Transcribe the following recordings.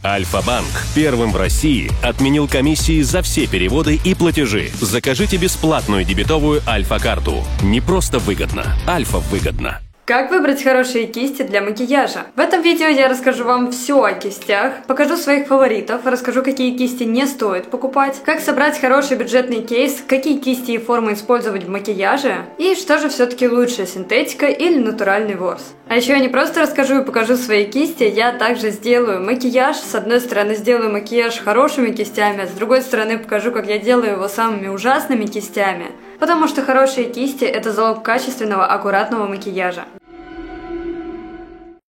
Альфа-банк первым в России отменил комиссии за все переводы и платежи. Закажите бесплатную дебетовую Альфа-карту. Не просто выгодно, Альфа выгодно. Как выбрать хорошие кисти для макияжа? В этом видео я расскажу вам все о кистях, покажу своих фаворитов, расскажу, какие кисти не стоит покупать, как собрать хороший бюджетный кейс, какие кисти и формы использовать в макияже, и что же все-таки лучше, синтетика или натуральный ворс. А еще я не просто расскажу и покажу свои кисти, я также сделаю макияж. С одной стороны сделаю макияж хорошими кистями, а с другой стороны покажу, как я делаю его самыми ужасными кистями. Потому что хорошие кисти – это залог качественного, аккуратного макияжа.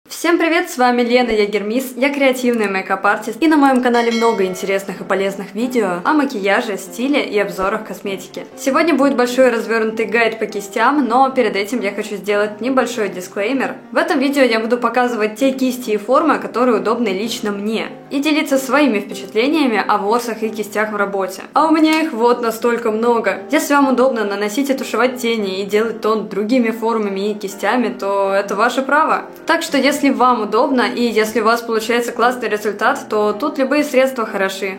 Всем привет, с вами Лена Ягермис, я креативный мейкап-артист, и на моем канале много интересных и полезных видео о макияже, стиле и обзорах косметики. Сегодня будет большой развернутый гайд по кистям, но перед этим я хочу сделать небольшой дисклеймер. В этом видео я буду показывать те кисти и формы, которые удобны лично мне, и делиться своими впечатлениями о ворсах и кистях в работе. А у меня их вот настолько много. Если вам удобно наносить и тушевать тени и делать тон другими формами и кистями, то это ваше право. Так что если вам удобно и если у вас получается классный результат, то тут любые средства хороши.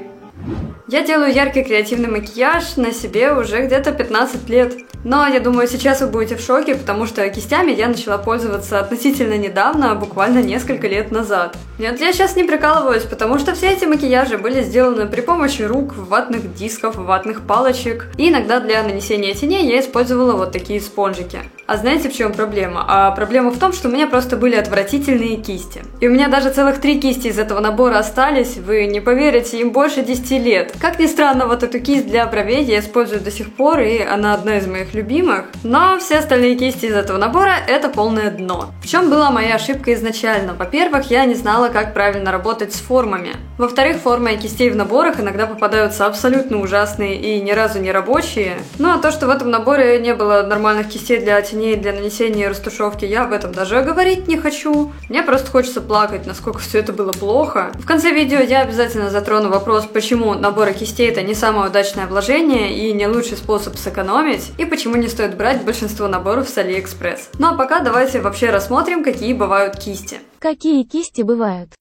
Я делаю яркий креативный макияж на себе уже где-то 15 лет. Но я думаю, сейчас вы будете в шоке, потому что кистями я начала пользоваться относительно недавно, буквально несколько лет назад. Нет, я сейчас не прикалываюсь, потому что все эти макияжи были сделаны при помощи рук, ватных дисков, ватных палочек. И иногда для нанесения теней я использовала вот такие спонжики. А знаете, в чем проблема? А проблема в том, что у меня просто были отвратительные кисти. И у меня даже целых 3 кисти из этого набора остались, вы не поверите, им больше 10 лет. Как ни странно, вот эту кисть для бровей я использую до сих пор, и она одна из моих любимых. Но все остальные кисти из этого набора – это полное дно. В чем была моя ошибка изначально? Во-первых, я не знала, как правильно работать с формами. Во-вторых, формы кистей в наборах иногда попадаются абсолютно ужасные и ни разу не рабочие. Ну а то, что в этом наборе не было нормальных кистей для теней, для нанесения и растушевки, я об этом даже говорить не хочу. Мне просто хочется плакать, насколько все это было плохо. В конце видео я обязательно затрону вопрос, почему наборы кистей это не самое удачное вложение и не лучший способ сэкономить, и почему не стоит брать большинство наборов с Алиэкспресс. Ну а пока давайте вообще рассмотрим, какие бывают кисти. Какие кисти бывают?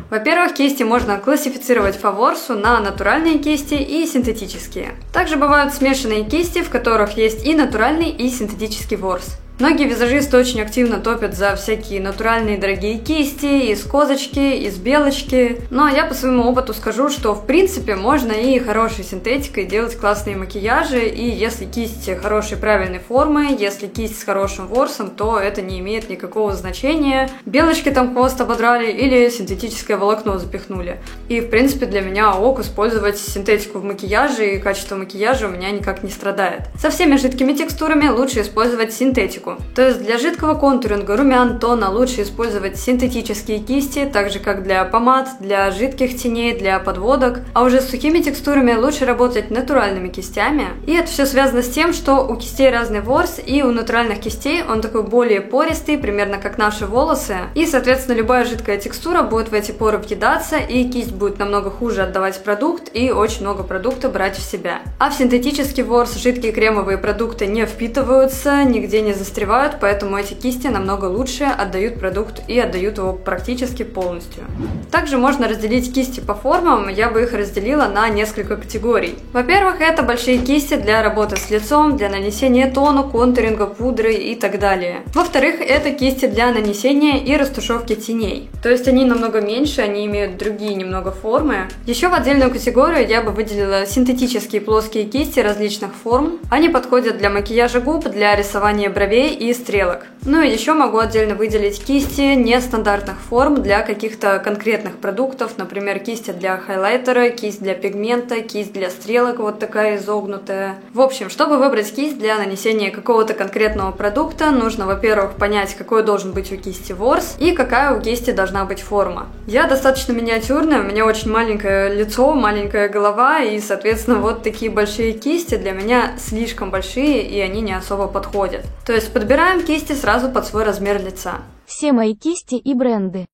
Во-первых, кисти можно классифицировать по ворсу на натуральные кисти и синтетические. Также бывают смешанные кисти, в которых есть и натуральный, и синтетический ворс. Многие визажисты очень активно топят за всякие натуральные дорогие кисти, из козочки, из белочки. Но я по своему опыту скажу, что в принципе можно и хорошей синтетикой делать классные макияжи. И если кисть хорошей правильной формы, если кисть с хорошим ворсом, то это не имеет никакого значения. Белочки там хвост ободрали или синтетическое волокно запихнули. И в принципе для меня ок использовать синтетику в макияже, и качество макияжа у меня никак не страдает. Со всеми жидкими текстурами лучше использовать синтетику. То есть для жидкого контуринга, румян, тона лучше использовать синтетические кисти, так же как для помад, для жидких теней, для подводок. А уже с сухими текстурами лучше работать натуральными кистями. И это все связано с тем, что у кистей разный ворс, и у натуральных кистей он такой более пористый, примерно как наши волосы. И, соответственно, любая жидкая текстура будет в эти поры въедаться, и кисть будет намного хуже отдавать продукт, и очень много продукта брать в себя. А в синтетический ворс жидкие кремовые продукты не впитываются, нигде не застревают, поэтому эти кисти намного лучше отдают продукт и отдают его практически полностью. Также можно разделить кисти по формам, я бы их разделила на несколько категорий. Во-первых, это большие кисти для работы с лицом, для нанесения тона, контуринга, пудры и так далее. Во-вторых, это кисти для нанесения и растушевки теней. То есть они намного меньше, они имеют другие немного формы. Еще в отдельную категорию я бы выделила синтетические плоские кисти различных форм. Они подходят для макияжа губ, для рисования бровей и стрелок. Ну и еще могу отдельно выделить кисти нестандартных форм для каких-то конкретных продуктов, например, кисти для хайлайтера, кисть для пигмента, кисть для стрелок вот такая изогнутая. В общем, чтобы выбрать кисть для нанесения какого-то конкретного продукта, нужно, во-первых, понять, какой должен быть у кисти ворс и какая у кисти должна быть форма. Я достаточно миниатюрная, у меня очень маленькое лицо, маленькая голова, и, соответственно, вот такие большие кисти для меня слишком большие, и они не особо подходят. То есть подбираем кисти сразу под свой размер лица. Все мои кисти и бренды.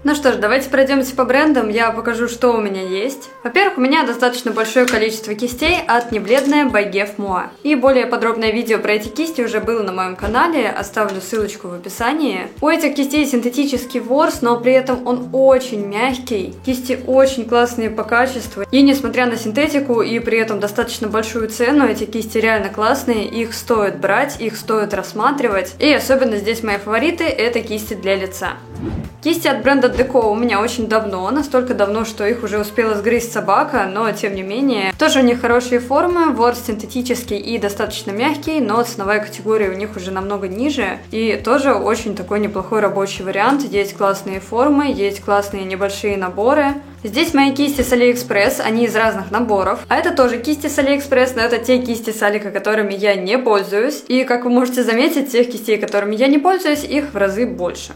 Ну что ж, давайте пройдемся по брендам, я покажу, что у меня есть. Во-первых, у меня достаточно большое количество кистей от Небледная by Gef Moa. И более подробное видео про эти кисти уже было на моем канале, оставлю ссылочку в описании. У этих кистей синтетический ворс, но при этом он очень мягкий. Кисти очень классные по качеству. И несмотря на синтетику и при этом достаточно большую цену, эти кисти реально классные, их стоит брать, их стоит рассматривать. И особенно здесь мои фавориты — это кисти для лица. Кисти от бренда Deco у меня очень давно, настолько давно, что их уже успела сгрызть собака, но тем не менее. Тоже у них хорошие формы, ворс синтетический и достаточно мягкий, но ценовая категория у них уже намного ниже. И тоже очень такой неплохой рабочий вариант, есть классные формы, есть классные небольшие наборы. Здесь мои кисти с AliExpress, они из разных наборов. А это тоже кисти с AliExpress, но это те кисти с Алика, которыми я не пользуюсь. И как вы можете заметить, тех кистей, которыми я не пользуюсь, их в разы больше.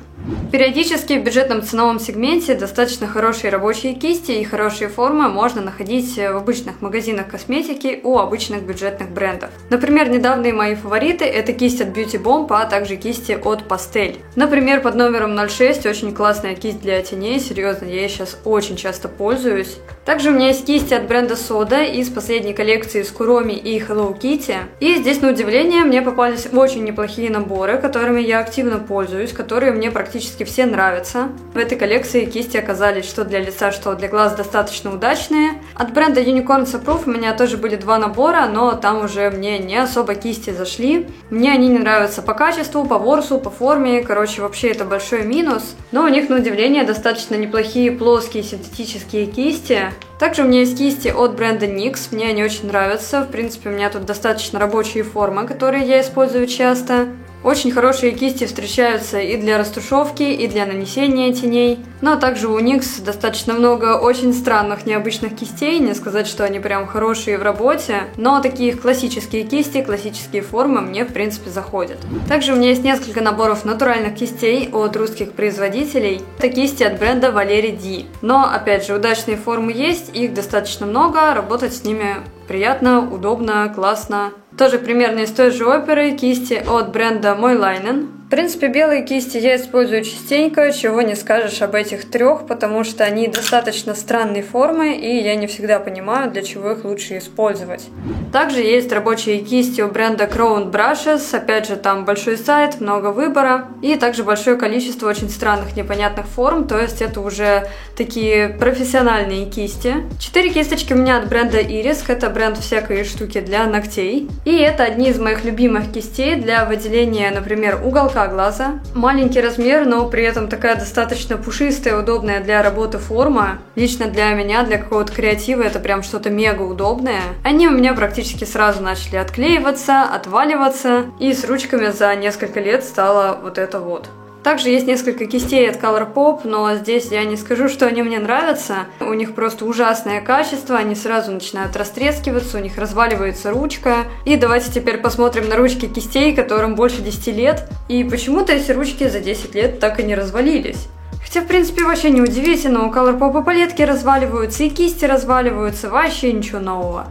Периодически в бюджетном ценовом сегменте достаточно хорошие рабочие кисти и хорошие формы можно находить в обычных магазинах косметики у обычных бюджетных брендов. Например, недавние мои фавориты — это кисть от Beauty Bomb, а также кисти от Pastel. Например, под номером 06 очень классная кисть для теней, серьезно, я ей сейчас очень часто пользуюсь. Также у меня есть кисти от бренда Soda из последней коллекции с Kuromi и Hello Kitty. И здесь, на удивление, мне попались очень неплохие наборы, которыми я активно пользуюсь, которые мне практически все нравятся. В этой коллекции кисти оказались что для лица, что для глаз достаточно удачные. От бренда Unicorn Saproof у меня тоже были два набора, но там уже мне не особо кисти зашли. Мне они не нравятся по качеству, по ворсу, по форме, короче, вообще это большой минус. Но у них, на удивление, достаточно неплохие плоские синтетические кисти. Также у меня есть кисти от бренда NYX, мне они очень нравятся. В принципе, у меня тут достаточно рабочие формы, которые я использую часто. Очень хорошие кисти встречаются и для растушевки, и для нанесения теней. Но также у NYX достаточно много очень странных, необычных кистей. Не сказать, что они прям хорошие в работе, но такие классические кисти, классические формы мне в принципе заходят. Также у меня есть несколько наборов натуральных кистей от русских производителей. Это кисти от бренда Valerie D. Но опять же, удачные формы есть, их достаточно много, работать с ними приятно, удобно, классно. Тоже примерно из той же оперы кисти от бренда Moilainen. В принципе, белые кисти я использую частенько, чего не скажешь об этих трех, потому что они достаточно странной формы, и я не всегда понимаю, для чего их лучше использовать. Также есть рабочие кисти у бренда Crown Brushes, опять же, там большой сайт, много выбора, и также большое количество очень странных, непонятных форм, то есть это уже такие профессиональные кисти. 4 кисточки у меня от бренда Iris, это бренд всякой штуки для ногтей, и это одни из моих любимых кистей для выделения, например, уголка глаза. Маленький размер, но при этом такая достаточно пушистая, удобная для работы форма. Лично для меня, для какого-то креатива, это прям что-то мега удобное. Они у меня практически сразу начали отклеиваться, отваливаться, и с ручками за несколько лет стало вот это вот. Также есть несколько кистей от Colourpop, но здесь я не скажу, что они мне нравятся. У них просто ужасное качество, они сразу начинают растрескиваться, у них разваливается ручка. И давайте теперь посмотрим на ручки кистей, которым больше 10 лет. И почему-то эти ручки за 10 лет так и не развалились. Хотя, в принципе, вообще не удивительно, у Colourpop и палетки разваливаются, и кисти разваливаются, вообще ничего нового.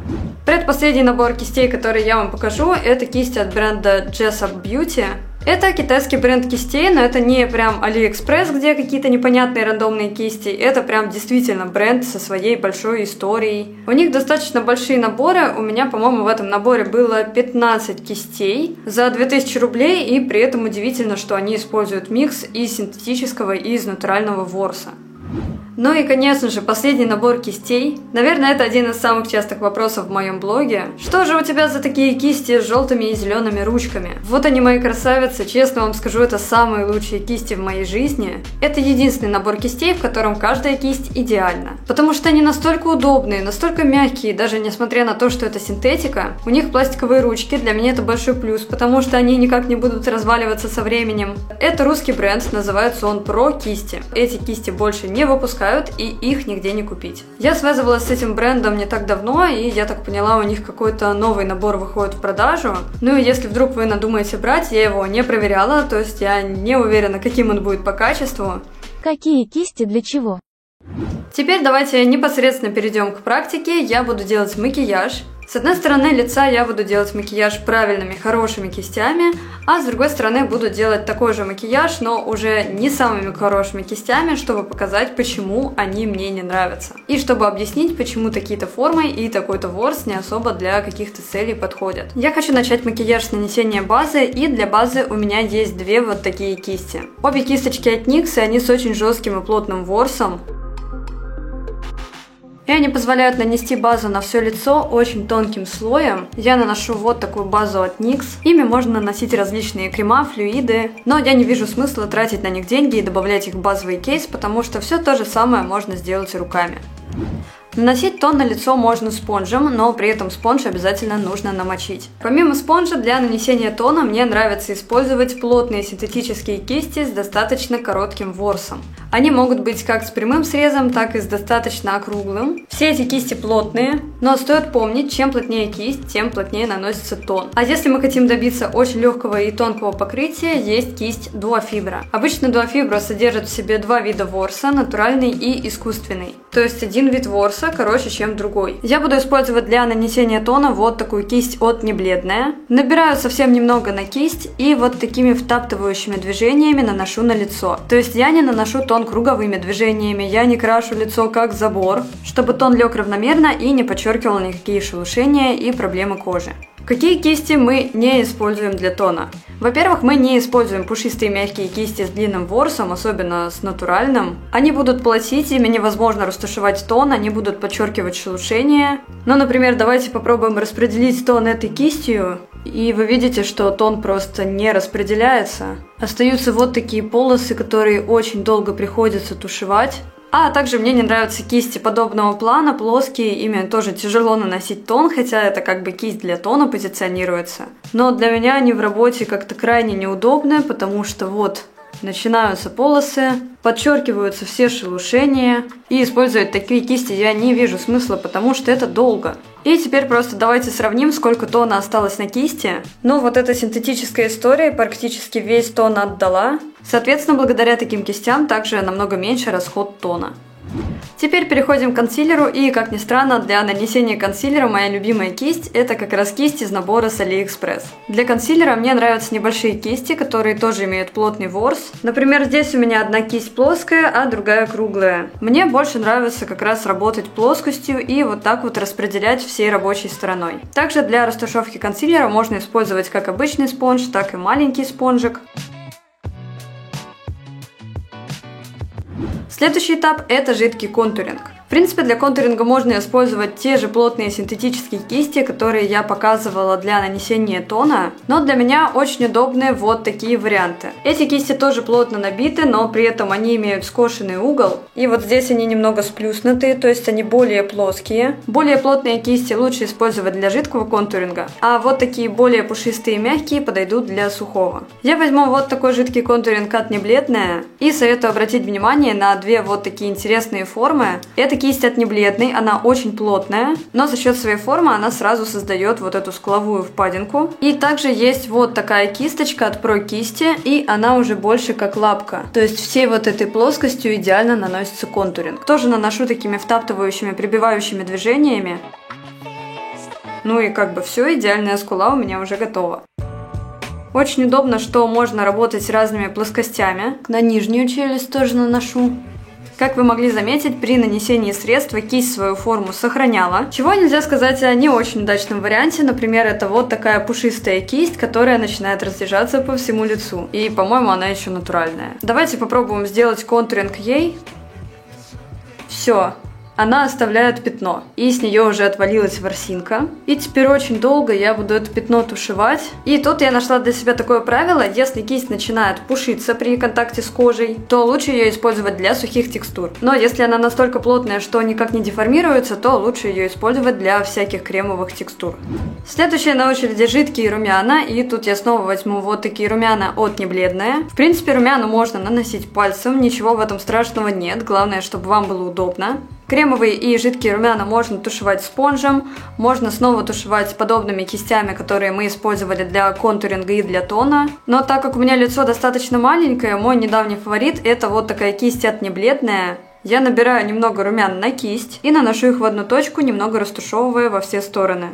Предпоследний набор кистей, который я вам покажу, это кисти от бренда Jessup Beauty. Это китайский бренд кистей, но это не прям AliExpress, где какие-то непонятные рандомные кисти. Это прям действительно бренд со своей большой историей. У них достаточно большие наборы. У меня, по-моему, в этом наборе было 15 кистей за 2000 рублей. И при этом удивительно, что они используют микс из синтетического и из натурального ворса. Ну и, конечно же, последний набор кистей. Наверное, это один из самых частых вопросов в моем блоге. Что же у тебя за такие кисти с желтыми и зелеными ручками? Вот они, мои красавицы, честно вам скажу, это самые лучшие кисти в моей жизни. Это единственный набор кистей, в котором каждая кисть идеальна. Потому что они настолько удобные, настолько мягкие, даже несмотря на то, что это синтетика. У них пластиковые ручки, для меня это большой плюс, потому что они никак не будут разваливаться со временем. Это русский бренд, называется он Pro Кисти. Эти кисти больше не выпускают, и их нигде не купить. Я связывалась с этим брендом не так давно, и я так поняла, у них какой-то новый набор выходит в продажу. Ну и если вдруг вы надумаете брать, я его не проверяла, то есть я не уверена, каким он будет по качеству. Какие кисти для чего? Теперь давайте непосредственно перейдем к практике. Я буду делать макияж. С одной стороны лица я буду делать макияж правильными, хорошими кистями, а с другой стороны буду делать такой же макияж, но уже не самыми хорошими кистями, чтобы показать, почему они мне не нравятся. И чтобы объяснить, почему такие-то формы и такой-то ворс не особо для каких-то целей подходят. Я хочу начать макияж с нанесения базы, и для базы у меня есть две вот такие кисти. Обе кисточки от NYX, и они с очень жестким и плотным ворсом. И они позволяют нанести базу на все лицо очень тонким слоем. Я наношу вот такую базу от NYX. Ими можно наносить различные крема, флюиды, но я не вижу смысла тратить на них деньги и добавлять их в базовый кейс, потому что все то же самое можно сделать руками. Наносить тон на лицо можно спонжем, но при этом спонж обязательно нужно намочить. Помимо спонжа, для нанесения тона мне нравится использовать плотные синтетические кисти с достаточно коротким ворсом. Они могут быть как с прямым срезом, так и с достаточно округлым. Все эти кисти плотные, но стоит помнить, чем плотнее кисть, тем плотнее наносится тон. А если мы хотим добиться очень легкого и тонкого покрытия, есть кисть дуофибра. Обычно дуофибра содержит в себе два вида ворса, натуральный и искусственный. То есть один вид ворса короче, чем другой. Я буду использовать для нанесения тона вот такую кисть от Небледная. Набираю совсем немного на кисть и вот такими втаптывающими движениями наношу на лицо. То есть я не наношу тон круговыми движениями, я не крашу лицо как забор, чтобы тон лег равномерно и не подчеркивал никакие шелушения и проблемы кожи. Какие кисти мы не используем для тона? Во-первых, мы не используем пушистые мягкие кисти с длинным ворсом, особенно с натуральным. Они будут плотить, ими невозможно растушевать тон, они будут подчеркивать шелушения. Ну, например, давайте попробуем распределить тон этой кистью, и вы видите, что тон просто не распределяется. Остаются вот такие полосы, которые очень долго приходится тушевать. А также мне не нравятся кисти подобного плана, плоские, ими тоже тяжело наносить тон, хотя это как бы кисть для тона позиционируется. Но для меня они в работе как-то крайне неудобны, потому что вот начинаются полосы, подчеркиваются все шелушения, и использовать такие кисти я не вижу смысла, потому что это долго. И теперь просто давайте сравним, сколько тона осталось на кисти. Ну вот эта синтетическая история практически весь тон отдала. Соответственно, благодаря таким кистям также намного меньше расход тона. Теперь переходим к консилеру, и, как ни странно, для нанесения консилера моя любимая кисть – это как раз кисть из набора с AliExpress. Для консилера мне нравятся небольшие кисти, которые тоже имеют плотный ворс. Например, здесь у меня одна кисть плоская, а другая круглая. Мне больше нравится как раз работать плоскостью и вот так вот распределять всей рабочей стороной. Также для растушевки консилера можно использовать как обычный спонж, так и маленький спонжик. Следующий этап – это жидкий контуринг. В принципе, для контуринга можно использовать те же плотные синтетические кисти, которые я показывала для нанесения тона, но для меня очень удобны вот такие варианты. Эти кисти тоже плотно набиты, но при этом они имеют скошенный угол, и вот здесь они немного сплюснутые, то есть они более плоские. Более плотные кисти лучше использовать для жидкого контуринга, а вот такие более пушистые и мягкие подойдут для сухого. Я возьму вот такой жидкий контуринг от Небледная и советую обратить внимание на две вот такие интересные формы. Это кисть от Небледной, она очень плотная, но за счет своей формы она сразу создает вот эту скуловую впадинку. И также есть вот такая кисточка от Pro Кисти, и она уже больше как лапка. То есть всей вот этой плоскостью идеально наносится контуринг. Тоже наношу такими втаптывающими, прибивающими движениями. Ну и как бы все, идеальная скула у меня уже готова. Очень удобно, что можно работать с разными плоскостями. На нижнюю челюсть тоже наношу. Как вы могли заметить, при нанесении средства кисть свою форму сохраняла. Чего нельзя сказать о не очень удачном варианте, например, это вот такая пушистая кисть, которая начинает разъезжаться по всему лицу. И, по-моему, она еще натуральная. Давайте попробуем сделать контуринг ей. Все. Она оставляет пятно, и с нее уже отвалилась ворсинка. И теперь очень долго я буду это пятно тушевать. И тут я нашла для себя такое правило: если кисть начинает пушиться при контакте с кожей, то лучше ее использовать для сухих текстур. Но если она настолько плотная, что никак не деформируется, то лучше ее использовать для всяких кремовых текстур. Следующее на очереди жидкие румяна, и тут я снова возьму вот такие румяна от Небледная. В принципе, румяна можно наносить пальцем, ничего в этом страшного нет, главное, чтобы вам было удобно. Кремовые и жидкие румяна можно тушевать спонжем, можно снова тушевать подобными кистями, которые мы использовали для контуринга и для тона. Но так как у меня лицо достаточно маленькое, мой недавний фаворит – это вот такая кисть от Небледная. Я набираю немного румян на кисть и наношу их в одну точку, немного растушевывая во все стороны.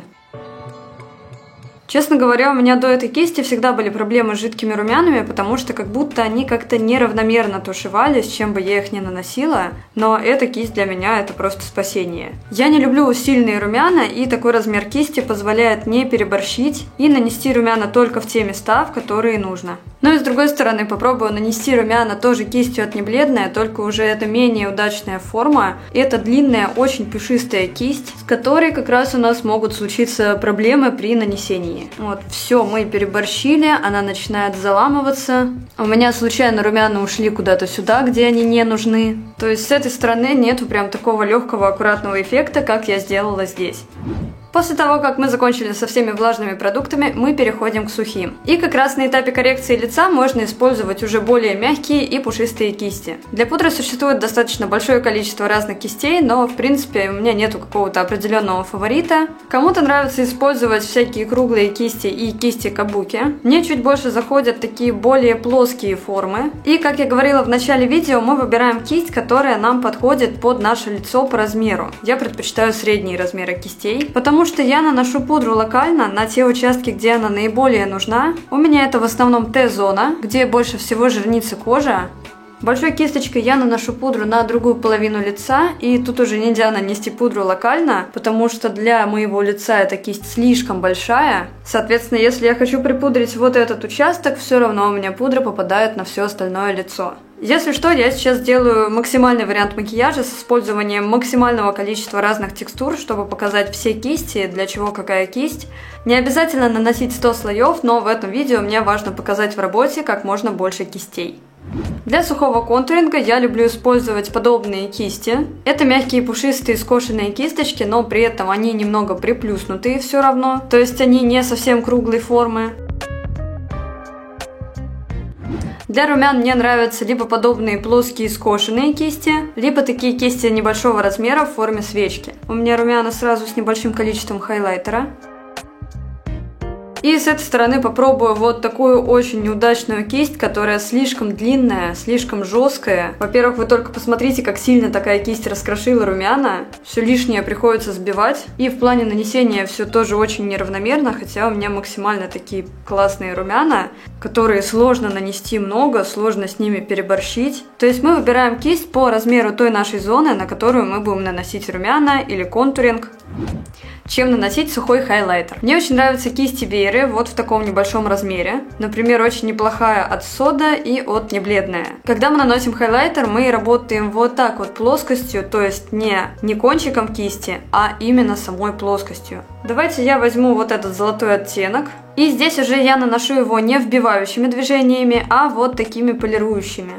Честно говоря, у меня до этой кисти всегда были проблемы с жидкими румянами, потому что как будто они как-то неравномерно тушевались, чем бы я их ни наносила, но эта кисть для меня это просто спасение. Я не люблю сильные румяна, и такой размер кисти позволяет не переборщить и нанести румяна только в те места, в которые нужно. Ну и с другой стороны, попробую нанести румяна тоже кистью от Небледная, только уже это менее удачная форма. Это длинная, очень пушистая кисть, с которой как раз у нас могут случиться проблемы при нанесении. Вот, все, мы переборщили, она начинает заламываться. У меня случайно румяна ушли куда-то сюда, где они не нужны. То есть с этой стороны нету прям такого легкого, аккуратного эффекта, как я сделала здесь. После того, как мы закончили со всеми влажными продуктами, мы переходим к сухим. И как раз на этапе коррекции лица можно использовать уже более мягкие и пушистые кисти. Для пудры существует достаточно большое количество разных кистей, но в принципе у меня нету какого-то определенного фаворита. Кому-то нравится использовать всякие круглые кисти и кисти кабуки. Мне чуть больше заходят такие более плоские формы. И как я говорила в начале видео, мы выбираем кисть, которая нам подходит под наше лицо по размеру. Я предпочитаю средние размеры кистей, потому что я наношу пудру локально на те участки, где она наиболее нужна. У меня это в основном Т-зона, где больше всего жирнится кожа. Большой кисточкой я наношу пудру на другую половину лица, и тут уже нельзя нанести пудру локально, потому что для моего лица эта кисть слишком большая. Соответственно, если я хочу припудрить вот этот участок, все равно у меня пудра попадает на все остальное лицо. Если что, я сейчас делаю максимальный вариант макияжа с использованием максимального количества разных текстур, чтобы показать все кисти, для чего какая кисть. Не обязательно наносить 100 слоев, но в этом видео мне важно показать в работе как можно больше кистей. Для сухого контуринга я люблю использовать подобные кисти. Это мягкие пушистые скошенные кисточки, но при этом они немного приплюснутые все равно, то есть они не совсем круглой формы. Для румян мне нравятся либо подобные плоские скошенные кисти, либо такие кисти небольшого размера в форме свечки. У меня румяна сразу с небольшим количеством хайлайтера. И с этой стороны попробую вот такую очень неудачную кисть, которая слишком длинная, слишком жесткая. Во-первых, вы только посмотрите, как сильно такая кисть раскрошила румяна. Все лишнее приходится сбивать. И в плане нанесения все тоже очень неравномерно, хотя у меня максимально такие классные румяна, которые сложно нанести много, сложно с ними переборщить. То есть мы выбираем кисть по размеру той нашей зоны, на которую мы будем наносить румяна или контуринг, чем наносить сухой хайлайтер. Мне очень нравятся кисти Вееры вот в таком небольшом размере. Например, очень неплохая от Сода и от Небледная. Когда мы наносим хайлайтер, мы работаем вот так вот плоскостью, то есть не кончиком кисти, а именно самой плоскостью. Давайте я возьму вот этот золотой оттенок. И здесь уже я наношу его не вбивающими движениями, а вот такими полирующими.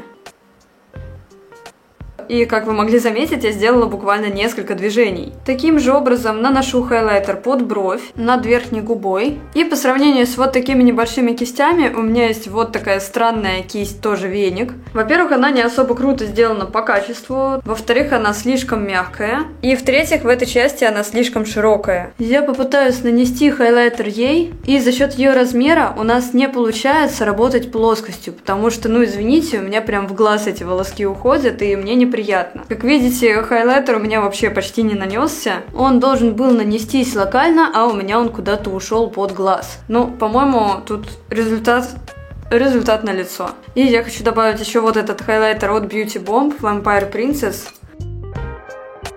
И, как вы могли заметить, я сделала буквально несколько движений. Таким же образом наношу хайлайтер под бровь, над верхней губой. И по сравнению с вот такими небольшими кистями, у меня есть вот такая странная кисть, тоже веник. Во-первых, она не особо круто сделана по качеству. Во-вторых, она слишком мягкая. И в-третьих, в этой части она слишком широкая. Я попытаюсь нанести хайлайтер ей, и за счет ее размера у нас не получается работать плоскостью, потому что, ну извините, у меня прям в глаз эти волоски уходят, и мне неприятно. Как видите, хайлайтер у меня вообще почти не нанесся. Он должен был нанестись локально, а у меня он куда-то ушел под глаз. Ну, по-моему, тут результат налицо. И я хочу добавить еще вот этот хайлайтер от Beauty Bomb Vampire Princess.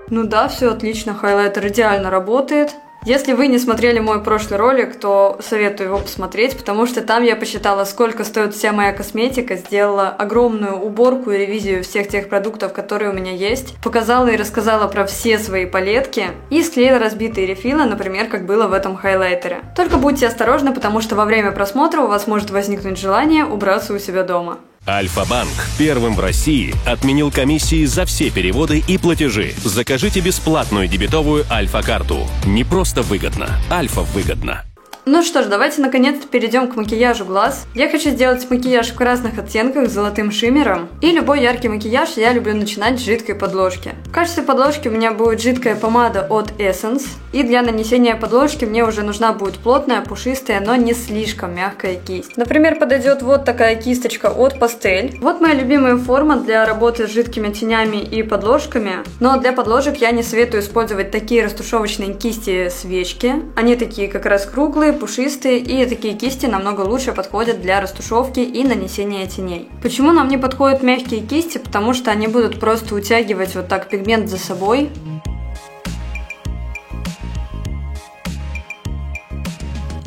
Ну да, все отлично, хайлайтер идеально работает. Если вы не смотрели мой прошлый ролик, то советую его посмотреть, потому что там я посчитала, сколько стоит вся моя косметика, сделала огромную уборку и ревизию всех тех продуктов, которые у меня есть, показала и рассказала про все свои палетки и склеила разбитые рефилы, например, как было в этом хайлайтере. Только будьте осторожны, потому что во время просмотра у вас может возникнуть желание убраться у себя дома. Альфа-банк первым в России отменил комиссии за все переводы и платежи. Закажите бесплатную дебетовую Альфа-карту. Не просто выгодно, Альфа-выгодно. Ну что ж, давайте наконец-то перейдем к макияжу глаз. Я хочу сделать макияж в красных оттенках с золотым шиммером. И любой яркий макияж я люблю начинать с жидкой подложки. В качестве подложки у меня будет жидкая помада от Essence. И для нанесения подложки мне уже нужна будет плотная, пушистая, но не слишком мягкая кисть. Например, подойдет вот такая кисточка от Пастель. Вот моя любимая форма для работы с жидкими тенями и подложками. Но для подложек я не советую использовать такие растушевочные кисти свечки. Они такие как раз круглые, пушистые, и такие кисти намного лучше подходят для растушевки и нанесения теней. Почему нам не подходят мягкие кисти? Потому что они будут просто утягивать вот так пигмент за собой.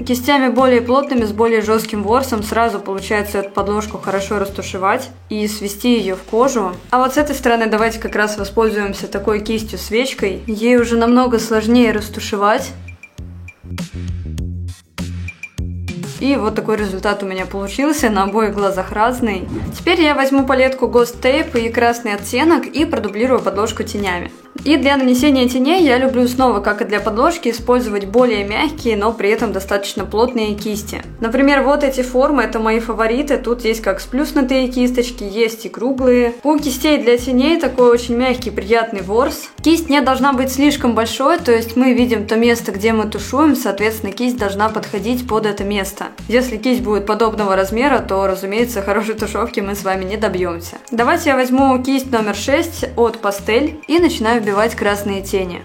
Кистями более плотными, с более жестким ворсом сразу получается эту подложку хорошо растушевать и свести ее в кожу. А вот с этой стороны давайте как раз воспользуемся такой кистью свечкой. Ей уже намного сложнее растушевать. И вот такой результат у меня получился, на обоих глазах разный. Теперь я возьму палетку Ghost Tape и красный оттенок и продублирую подложку тенями. И для нанесения теней я люблю снова, как и для подложки, использовать более мягкие, но при этом достаточно плотные кисти. Например, вот эти формы, это мои фавориты. Тут есть как сплюснутые кисточки, есть и круглые. У кистей для теней такой очень мягкий, приятный ворс. Кисть не должна быть слишком большой, то есть мы видим то место, где мы тушуем, соответственно, кисть должна подходить под это место. Если кисть будет подобного размера, то, разумеется, хорошей тушевки мы с вами не добьемся. Давайте я возьму кисть номер 6 от Пастель и начинаю вбивать красные тени.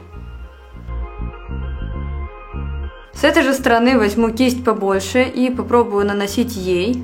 С этой же стороны возьму кисть побольше и попробую наносить ей.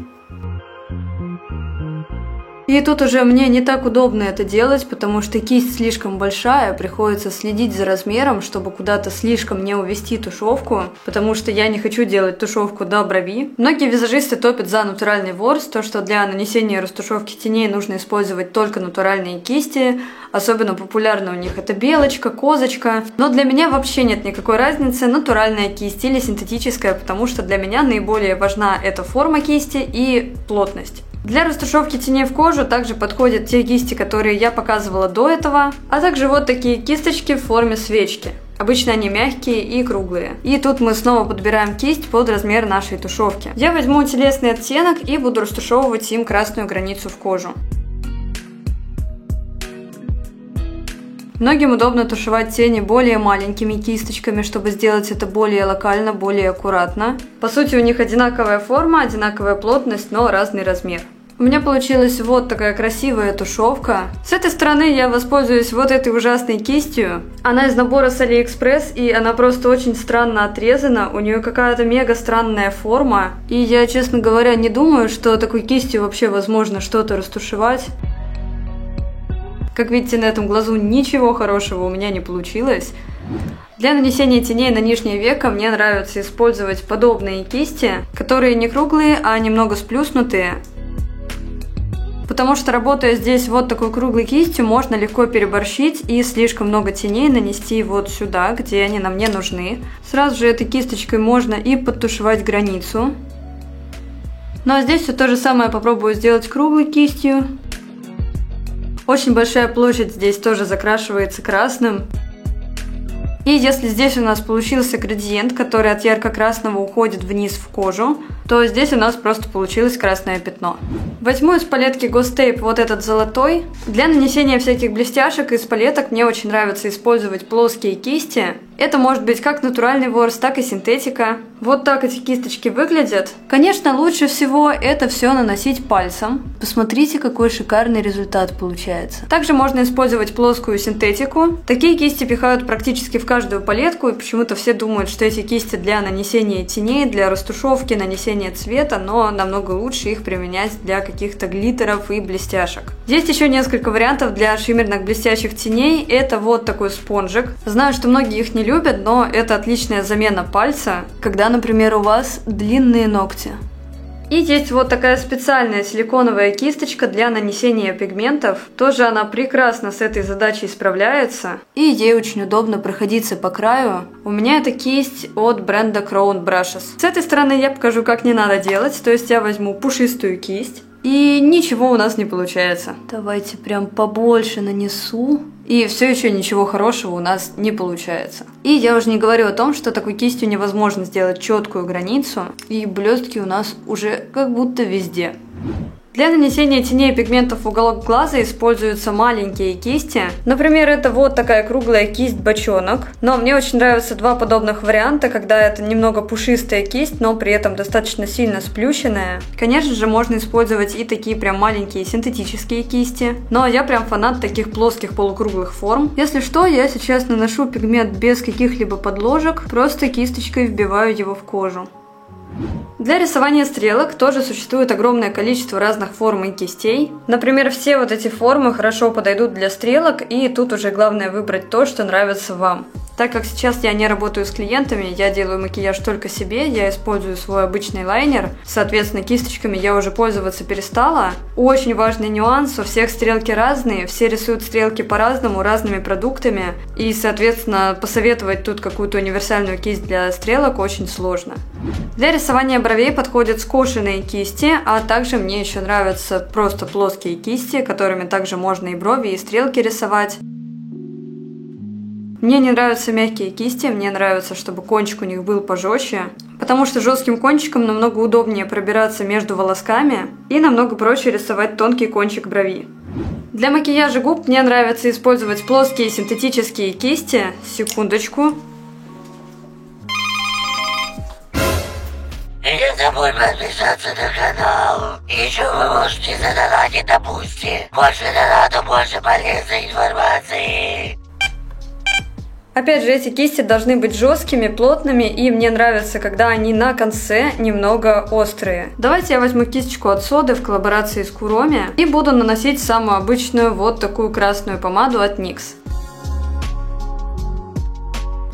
И тут уже мне не так удобно это делать, потому что кисть слишком большая, приходится следить за размером, чтобы куда-то слишком не увести тушевку, потому что я не хочу делать тушевку до брови. Многие визажисты топят за натуральный ворс, то что для нанесения и растушевки теней нужно использовать только натуральные кисти, особенно популярны у них это белочка, козочка. Но для меня вообще нет никакой разницы, натуральная кисть или синтетическая, потому что для меня наиболее важна эта форма кисти и плотность. Для растушевки теней в кожу также подходят те кисти, которые я показывала до этого, а также вот такие кисточки в форме свечки. Обычно они мягкие и круглые. И тут мы снова подбираем кисть под размер нашей тушевки. Я возьму телесный оттенок и буду растушевывать им красную границу в кожу. Многим удобно тушевать тени более маленькими кисточками, чтобы сделать это более локально, более аккуратно. По сути, у них одинаковая форма, одинаковая плотность, но разный размер. У меня получилась вот такая красивая тушевка. С этой стороны я воспользуюсь вот этой ужасной кистью. Она из набора с AliExpress, и она просто очень странно отрезана. У нее какая-то мега странная форма. И я, честно говоря, не думаю, что такой кистью вообще возможно что-то растушевать. Как видите, на этом глазу ничего хорошего у меня не получилось. Для нанесения теней на нижнее веко мне нравится использовать подобные кисти, которые не круглые, а немного сплюснутые. Потому что, работая здесь вот такой круглой кистью, можно легко переборщить и слишком много теней нанести вот сюда, где они нам не нужны. Сразу же этой кисточкой можно и подтушевать границу. Ну а здесь все то же самое попробую сделать круглой кистью. Очень большая площадь здесь тоже закрашивается красным. И если здесь у нас получился градиент, который от ярко-красного уходит вниз в кожу, то здесь у нас просто получилось красное пятно. Возьму из палетки Ghost Tape вот этот золотой. Для нанесения всяких блестяшек из палеток мне очень нравится использовать плоские кисти. Это может быть как натуральный ворс, так и синтетика. Вот так эти кисточки выглядят. Конечно, лучше всего это все наносить пальцем. Посмотрите, какой шикарный результат получается. Также можно использовать плоскую синтетику. Такие кисти пихают практически в каждую палетку, и почему-то все думают, что эти кисти для нанесения теней, для растушевки, нанесения цвета, но намного лучше их применять для каких-то глиттеров и блестяшек. Есть еще несколько вариантов для шиммерных блестящих теней. Это вот такой спонжик. Знаю, что многие их не любят, но это отличная замена пальца, когда, например, у вас длинные ногти. И есть вот такая специальная силиконовая кисточка для нанесения пигментов. Тоже она прекрасно с этой задачей справляется. И ей очень удобно проходиться по краю. У меня это кисть от бренда Crown Brushes. С этой стороны я покажу, как не надо делать. То есть я возьму пушистую кисть. И ничего у нас не получается. Давайте прям побольше нанесу. И все еще ничего хорошего у нас не получается. И я уже не говорю о том, что такой кистью невозможно сделать четкую границу. И блестки у нас уже как будто везде. Для нанесения теней и пигментов в уголок глаза используются маленькие кисти. Например, это вот такая круглая кисть-бочонок. Но мне очень нравятся два подобных варианта, когда это немного пушистая кисть, но при этом достаточно сильно сплющенная. Конечно же, можно использовать и такие прям маленькие синтетические кисти. Но я прям фанат таких плоских полукруглых форм. Если что, я сейчас наношу пигмент без каких-либо подложек, просто кисточкой вбиваю его в кожу. Для рисования стрелок тоже существует огромное количество разных форм и кистей. Например, все вот эти формы хорошо подойдут для стрелок, и тут уже главное выбрать то, что нравится вам. Так как сейчас я не работаю с клиентами, я делаю макияж только себе, я использую свой обычный лайнер, соответственно, кисточками я уже пользоваться перестала. Очень важный нюанс, у всех стрелки разные, все рисуют стрелки по-разному, разными продуктами, и, соответственно, посоветовать тут какую-то универсальную кисть для стрелок очень сложно. Для рисования бровей подходят скошенные кисти, а также мне еще нравятся просто плоские кисти, которыми также можно и брови, и стрелки рисовать. Мне не нравятся мягкие кисти, мне нравится, чтобы кончик у них был пожестче, потому что жестким кончиком намного удобнее пробираться между волосками и намного проще рисовать тонкий кончик брови. Для макияжа губ мне нравится использовать плоские синтетические кисти. Секундочку. И не забудь подписаться на канал. Еще вы можете задонатить на Бусти. Больше доната, больше полезной информации. Опять же, эти кисти должны быть жесткими, плотными, и мне нравится, когда они на конце немного острые. Давайте я возьму кисточку от Соды в коллаборации с Куроми и буду наносить самую обычную вот такую красную помаду от NYX.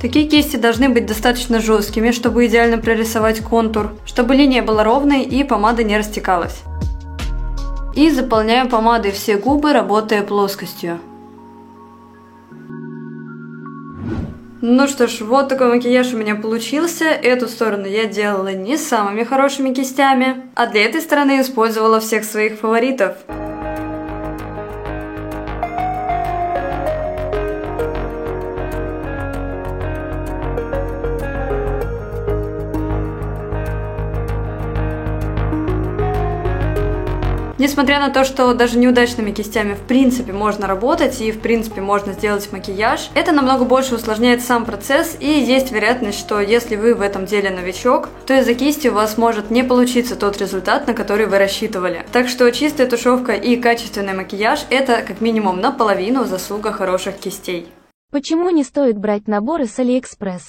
Такие кисти должны быть достаточно жесткими, чтобы идеально прорисовать контур, чтобы линия была ровной и помада не растекалась. И заполняю помадой все губы, работая плоскостью. Ну что ж, вот такой макияж у меня получился. Эту сторону я делала не самыми хорошими кистями, а для этой стороны использовала всех своих фаворитов. Несмотря на то, что даже неудачными кистями в принципе можно работать и в принципе можно сделать макияж, это намного больше усложняет сам процесс, и есть вероятность, что если вы в этом деле новичок, то из-за кисти у вас может не получиться тот результат, на который вы рассчитывали. Так что чистая тушевка и качественный макияж – это как минимум наполовину заслуга хороших кистей. Почему не стоит брать наборы с AliExpress?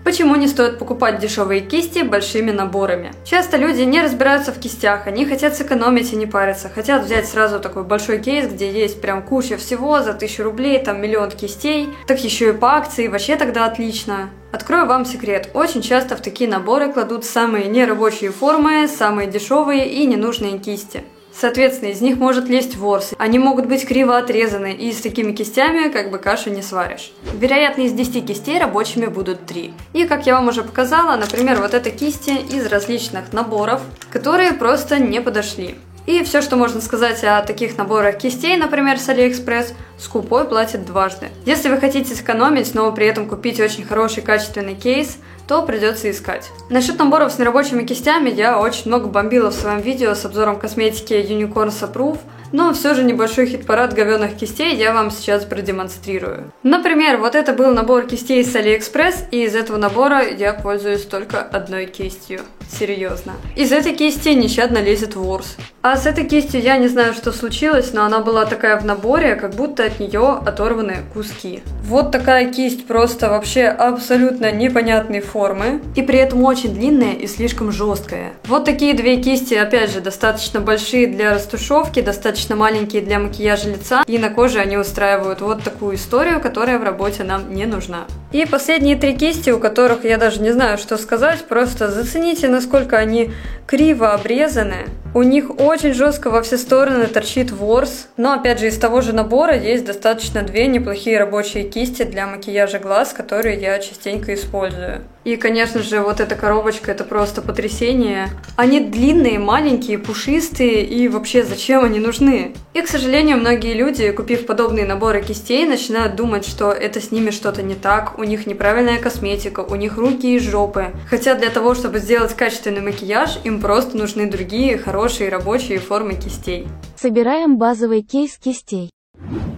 Почему не стоит покупать дешевые кисти большими наборами? Часто люди не разбираются в кистях, они хотят сэкономить и не париться, хотят взять сразу такой большой кейс, где есть прям куча всего за 1000 рублей, там миллион кистей, так еще и по акции, вообще тогда отлично. Открою вам секрет, очень часто в такие наборы кладут самые нерабочие формы, самые дешевые и ненужные кисти. Соответственно, из них может лезть ворс. Они могут быть криво отрезаны, и с такими кистями как бы кашу не сваришь. Вероятно, из 10 кистей рабочими будут 3. И как я вам уже показала, например, вот это кисти из различных наборов, которые просто не подошли. И все, что можно сказать о таких наборах кистей, например, с AliExpress, скупой платит дважды. Если вы хотите сэкономить, но при этом купить очень хороший качественный кейс, то придется искать. Насчет наборов с нерабочими кистями я очень много бомбила в своем видео с обзором косметики Unicorns Approve, но все же небольшой хит-парад говёных кистей я вам сейчас продемонстрирую. Например, вот это был набор кистей с AliExpress, и из этого набора я пользуюсь только одной кистью. Серьезно. Из этой кисти нещадно лезет ворс. А с этой кистью я не знаю, что случилось, но она была такая в наборе, как будто от нее оторваны куски. Вот такая кисть просто вообще абсолютно непонятной формы, и при этом очень длинная и слишком жесткая. Вот такие две кисти, опять же, достаточно большие для растушевки, достаточно маленькие для макияжа лица, и на коже они устраивают вот такую историю, которая в работе нам не нужна. И последние 3 кисти, у которых я даже не знаю, что сказать, просто зацените, насколько они криво обрезаны. У них очень жестко во все стороны торчит ворс, но опять же из того же набора есть достаточно 2 неплохие рабочие кисти для макияжа глаз, которые я частенько использую. И, конечно же, вот эта коробочка, это просто потрясение. Они длинные, маленькие, пушистые, и вообще зачем они нужны? И, к сожалению, многие люди, купив подобные наборы кистей, начинают думать, что это с ними что-то не так, у них неправильная косметика, у них руки и жопы. Хотя для того, чтобы сделать качественный макияж, им просто нужны другие хорошие рабочие формы кистей. Собираем базовый кейс кистей.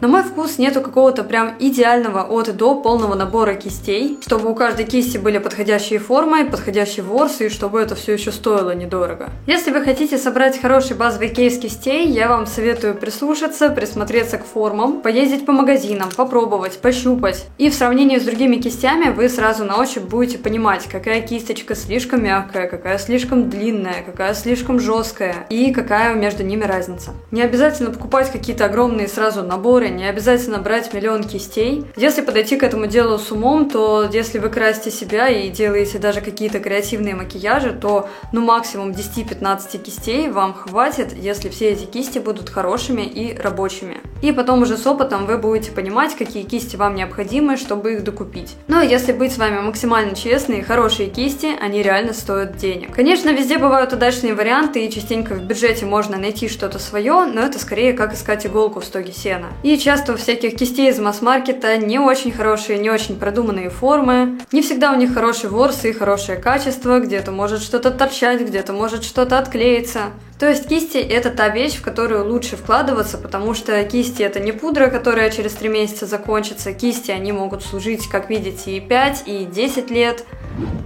На мой вкус нету какого-то прям идеального от и до полного набора кистей, чтобы у каждой кисти были подходящие формы, подходящий ворс, и чтобы это все еще стоило недорого. Если вы хотите собрать хороший базовый кейс кистей, я вам советую прислушаться, присмотреться к формам, поездить по магазинам, попробовать, пощупать. И в сравнении с другими кистями вы сразу на ощупь будете понимать, какая кисточка слишком мягкая, какая слишком длинная, какая слишком жесткая и какая между ними разница. Не обязательно покупать какие-то огромные сразу наборы, не обязательно брать миллион кистей. Если подойти к этому делу с умом, то если вы красите себя и делаете даже какие-то креативные макияжи, то максимум 10-15 кистей вам хватит, если все эти кисти будут хорошими и рабочими. И потом уже с опытом вы будете понимать, какие кисти вам необходимы, чтобы их докупить. Но если быть с вами максимально честной, хорошие кисти, они реально стоят денег. Конечно, везде бывают удачные варианты, и частенько в бюджете можно найти что-то свое, но это скорее как искать иголку в стоге сена. И часто у всяких кистей из масс-маркета не очень хорошие, не очень продуманные формы. Не всегда у них хороший ворс и хорошее качество, где-то может что-то торчать, где-то может что-то отклеиться. То есть кисти — это та вещь, в которую лучше вкладываться, потому что кисти — это не пудра, которая через 3 месяца закончится. Кисти, они могут служить, как видите, и 5, и 10 лет.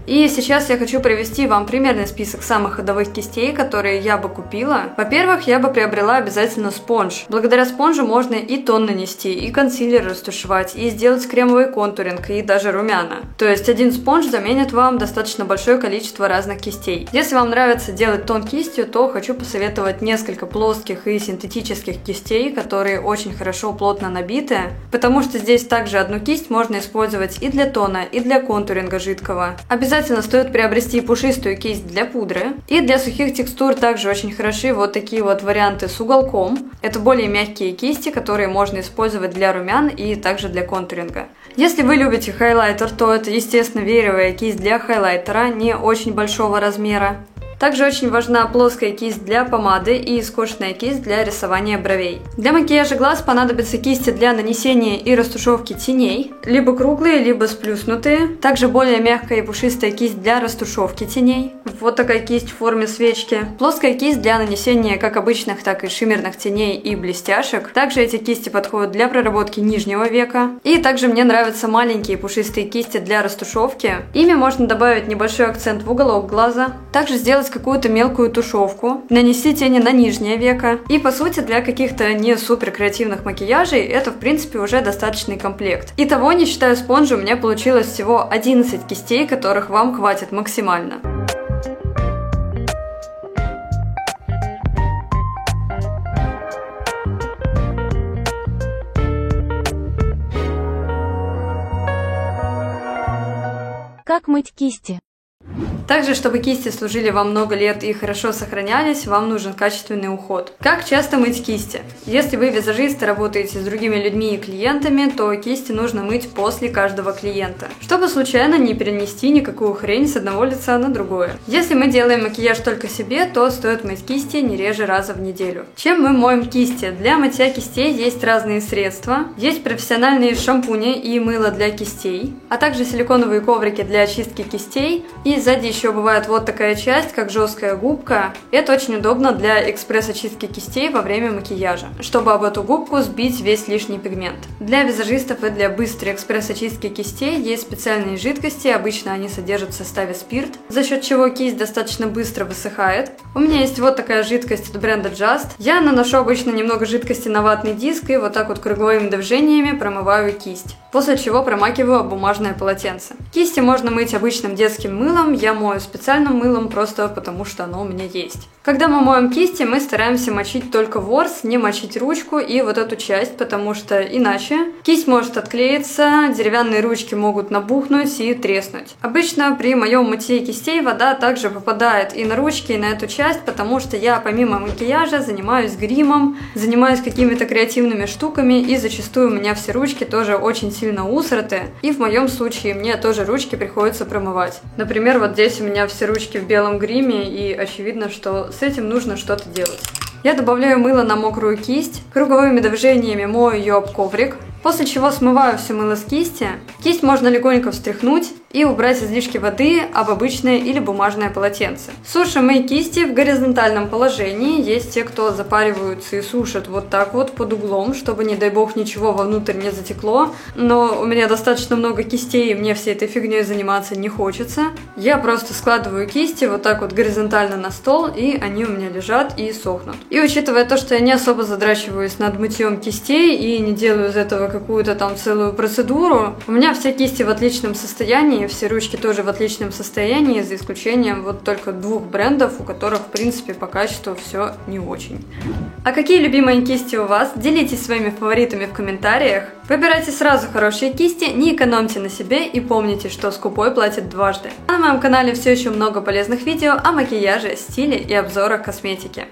И сейчас я хочу привести вам примерный список самых ходовых кистей, которые я бы купила. Во-первых, я бы приобрела обязательно спонж. Благодаря спонжу можно и тон нанести, и консилер растушевать, и сделать кремовый контуринг, и даже румяна. То есть один спонж заменит вам достаточно большое количество разных кистей. Если вам нравится делать тон кистью, то хочу посоветовать несколько плоских и синтетических кистей, которые очень хорошо плотно набиты, потому что здесь также одну кисть можно использовать и для тона, и для контуринга жидкого. Обязательно стоит приобрести пушистую кисть для пудры. И для сухих текстур также очень хороши вот такие вот варианты с уголком. Это более мягкие кисти, которые можно использовать для румян и также для контуринга. Если вы любите хайлайтер, то это, естественно, вееровая кисть для хайлайтера, не очень большого размера. Также очень важна плоская кисть для помады и скошенная кисть для рисования бровей. Для макияжа глаз понадобятся кисти для нанесения и растушевки теней, либо круглые, либо сплюснутые. Также более мягкая и пушистая кисть для растушевки теней. Вот такая кисть в форме свечки. Плоская кисть для нанесения как обычных, так и шиммерных теней и блестяшек. Также эти кисти подходят для проработки нижнего века. И также мне нравятся маленькие пушистые кисти для растушевки. Ими можно добавить небольшой акцент в уголок глаза. Также сделать какую-то мелкую тушевку, нанести тени на нижнее веко. И по сути для каких-то не супер креативных макияжей это в принципе уже достаточный комплект. Итого, не считая спонжа, у меня получилось всего 11 кистей, которых вам хватит максимально. Как мыть кисти? Также, чтобы кисти служили вам много лет и хорошо сохранялись, вам нужен качественный уход. Как часто мыть кисти? Если вы визажист и работаете с другими людьми и клиентами, то кисти нужно мыть после каждого клиента, чтобы случайно не перенести никакую хрень с одного лица на другое. Если мы делаем макияж только себе, то стоит мыть кисти не реже раза в неделю. Чем мы моем кисти? Для мытья кистей есть разные средства. Есть профессиональные шампуни и мыло для кистей, а также силиконовые коврики для очистки кистей. И сзади еще бывает вот такая часть, как жесткая губка. Это очень удобно для экспресс-очистки кистей во время макияжа, чтобы об эту губку сбить весь лишний пигмент. Для визажистов и для быстрой экспресс-очистки кистей есть специальные жидкости, обычно они содержат в составе спирт, за счет чего кисть достаточно быстро высыхает. У меня есть вот такая жидкость от бренда Just. Я наношу обычно немного жидкости на ватный диск и вот так вот круговыми движениями промываю кисть, после чего промакиваю об бумажное полотенце. Кисти можно мыть обычным детским мылом, я мою мою специальным мылом, просто потому что оно у меня есть. Когда мы моем кисти, мы стараемся мочить только ворс, не мочить ручку и вот эту часть, потому что иначе кисть может отклеиться, деревянные ручки могут набухнуть и треснуть. Обычно при моем мытье кистей вода также попадает и на ручки, и на эту часть, потому что я помимо макияжа занимаюсь гримом, занимаюсь какими-то креативными штуками, и зачастую у меня все ручки тоже очень сильно усраты, и в моем случае мне тоже ручки приходится промывать. Например, вот здесь у меня все ручки в белом гриме, и очевидно, что с этим нужно что-то делать. Я добавляю мыло на мокрую кисть, круговыми движениями мою ее об коврик, после чего смываю все мыло с кисти. Кисть можно легонько встряхнуть и убрать излишки воды об обычное или бумажное полотенце. Сушим мы кисти в горизонтальном положении. Есть те, кто запариваются и сушат вот так вот под углом, чтобы, не дай бог, ничего вовнутрь не затекло. Но у меня достаточно много кистей, и мне всей этой фигней заниматься не хочется. Я просто складываю кисти вот так вот горизонтально на стол, и они у меня лежат и сохнут. И учитывая то, что я не особо задрачиваюсь над мытьем кистей и не делаю из этого какую-то там целую процедуру, у меня все кисти в отличном состоянии, все ручки тоже в отличном состоянии, за исключением вот только 2 брендов, у которых, в принципе, по качеству все не очень. А какие любимые кисти у вас? Делитесь своими фаворитами в комментариях. Выбирайте сразу хорошие кисти, не экономьте на себе и помните, что скупой платит дважды. А на моем канале все еще много полезных видео о макияже, стиле и обзорах косметики.